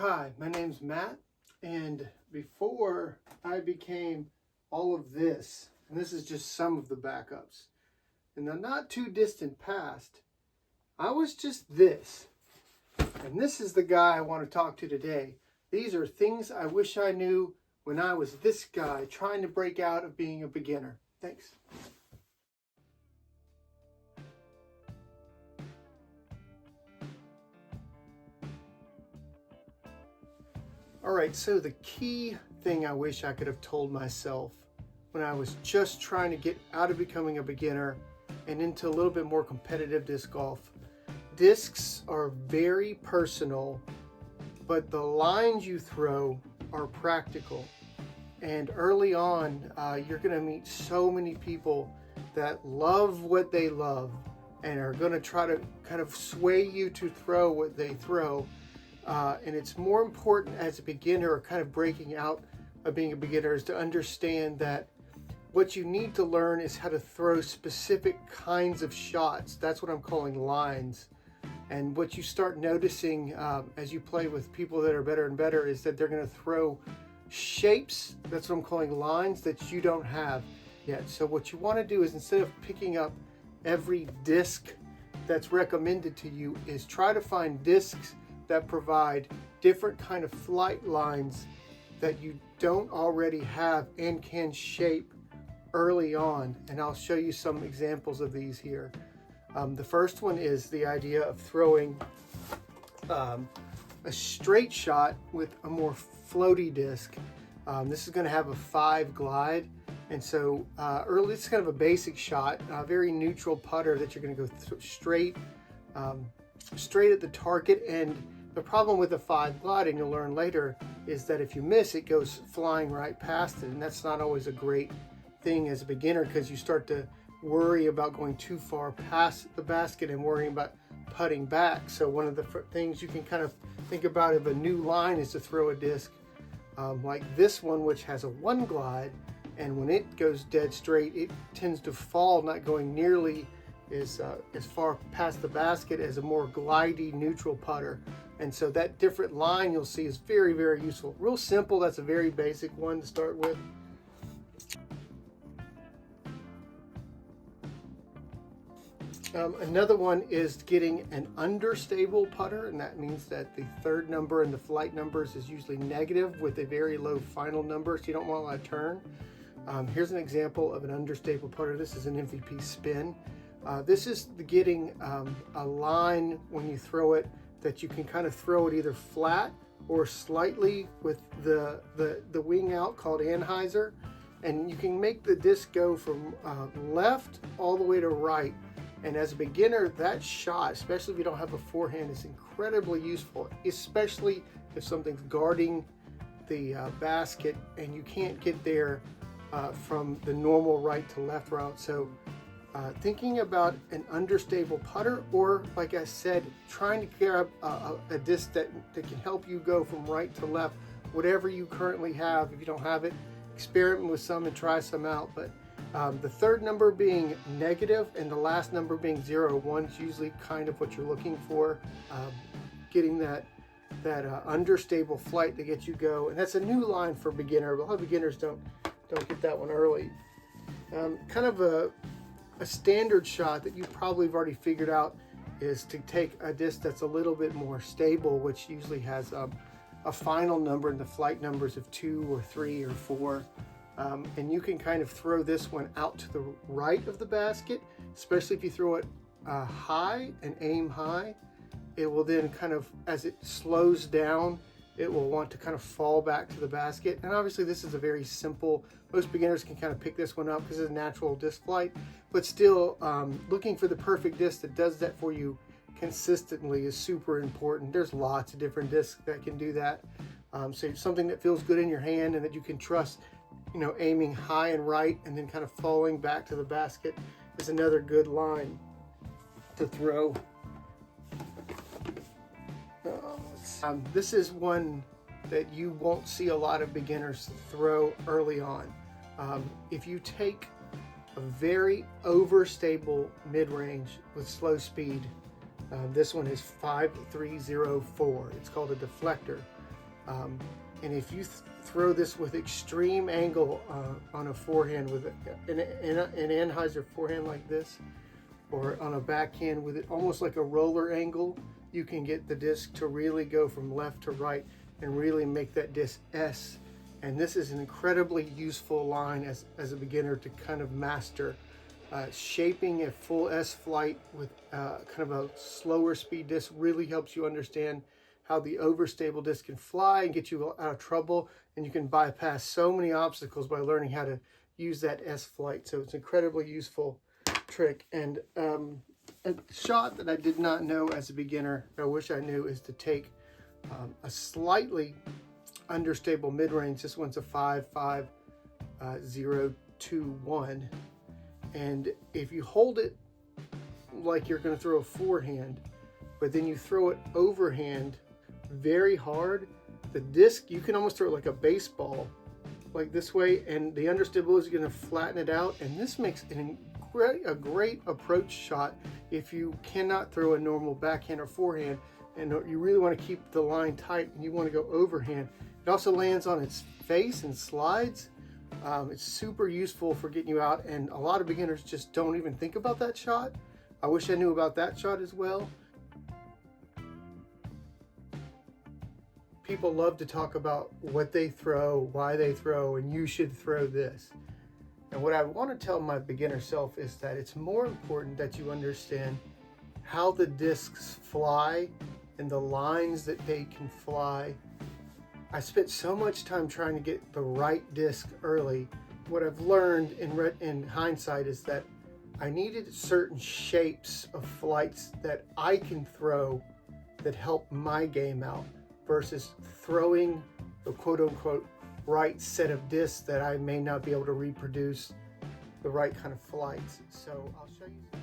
Hi, my name's Matt, and before I became all of this, and this is just some of the backups, in the not too distant past, I was just this. And this is the guy I want to talk to today. These are things I wish I knew when I was this guy trying to break out of being a beginner. Thanks. All right, so the key thing I wish I could have told myself when I was just trying to get out of becoming a beginner and into a little bit more competitive disc golf. Discs are very personal, but the lines you throw are practical. And early on, you're going to meet so many people that love what they love and are going to try to kind of sway you to throw what they throw. And it's more important as a beginner, or kind of breaking out of being a beginner, is to understand that what you need to learn is how to throw specific kinds of shots. That's what I'm calling lines. And what you start noticing as you play with people that are better and better is that they're going to throw shapes, that's what I'm calling lines, that you don't have yet. So what you want to do is, instead of picking up every disc that's recommended to you, is try to find discs that provide different kind of flight lines that you don't already have and can shape early on. And I'll show you some examples of these here. The first one is the idea of throwing a straight shot with a more floaty disc. This is going to have a 5 glide, and so early, it's kind of a basic shot, a very neutral putter that you're going to go straight at the target. And the problem with a 5 glide, and you'll learn later, is that if you miss, it goes flying right past it, and that's not always a great thing as a beginner, because you start to worry about going too far past the basket and worrying about putting back. So one of the things you can kind of think about of a new line is to throw a disc like this one, which has a 1 glide, and when it goes dead straight, it tends to fall, not going nearly as far past the basket as a more glidey neutral putter. And so that different line you'll see is very, very useful. Real simple. That's a very basic one to start with. Another one is getting an understable putter, and that means that the third number in the flight numbers is usually negative with a very low final number, so you don't want to let turn. Here's an example of an understable putter. This is an MVP spin. This is getting a line when you throw it that you can kind of throw it either flat or slightly with the wing out, called anhyzer, and you can make the disc go from left all the way to right. And as a beginner, that shot, especially if you don't have a forehand, is incredibly useful, especially if something's guarding the basket and you can't get there from the normal right to left route. So thinking about an understable putter, or like I said, trying to grab a disc that can help you go from right to left, whatever you currently have. If you don't have it, experiment with some and try some out. But the third number being negative and the last number being 0 or 1 is usually kind of what you're looking for. Getting that understable flight to get you go, and that's a new line for beginner. A lot of beginners don't get that one early. Kind of a standard shot that you probably have already figured out is to take a disc that's a little bit more stable, which usually has a final number in the flight numbers of 2 or 3 or 4. And you can kind of throw this one out to the right of the basket, especially if you throw it high and aim high. It will then kind of, as it slows down, it will want to kind of fall back to the basket. And obviously this is a very simple, most beginners can kind of pick this one up because it's a natural disc flight, but still looking for the perfect disc that does that for you consistently is super important. There's lots of different discs that can do that. So something that feels good in your hand and that you can trust, aiming high and right and then kind of falling back to the basket is another good line to throw. This is one that you won't see a lot of beginners throw early on. If you take a very overstable mid-range with slow speed, this one is 5304. It's called a deflector. And if you throw this with extreme angle on a forehand with an Anheuser forehand like this, or on a backhand with it almost like a roller angle, you can get the disc to really go from left to right and really make that disc S. And this is an incredibly useful line as a beginner to kind of master. Shaping a full S flight with kind of a slower speed disc really helps you understand how the overstable disc can fly and get you out of trouble, and you can bypass so many obstacles by learning how to use that S flight. So it's an incredibly useful trick. And a shot that I did not know as a beginner, I wish I knew, is to take a slightly understable mid-range. This one's a 5-5 0 2 1, and if you hold it like you're going to throw a forehand, but then you throw it overhand very hard, the disc, you can almost throw it like a baseball, like this way, and the understable is going to flatten it out. And this makes a great approach shot if you cannot throw a normal backhand or forehand and you really want to keep the line tight and you want to go overhand. It also lands on its face and slides. It's super useful for getting you out, and a lot of beginners just don't even think about that shot. I wish I knew about that shot as well. People love to talk about what they throw, why they throw, and you should throw this. And what I want to tell my beginner self is that it's more important that you understand how the discs fly and the lines that they can fly. I spent so much time trying to get the right disc early. What I've learned in hindsight is that I needed certain shapes of flights that I can throw that help my game out, versus throwing the quote-unquote right set of discs that I may not be able to reproduce the right kind of flights. So I'll show you some.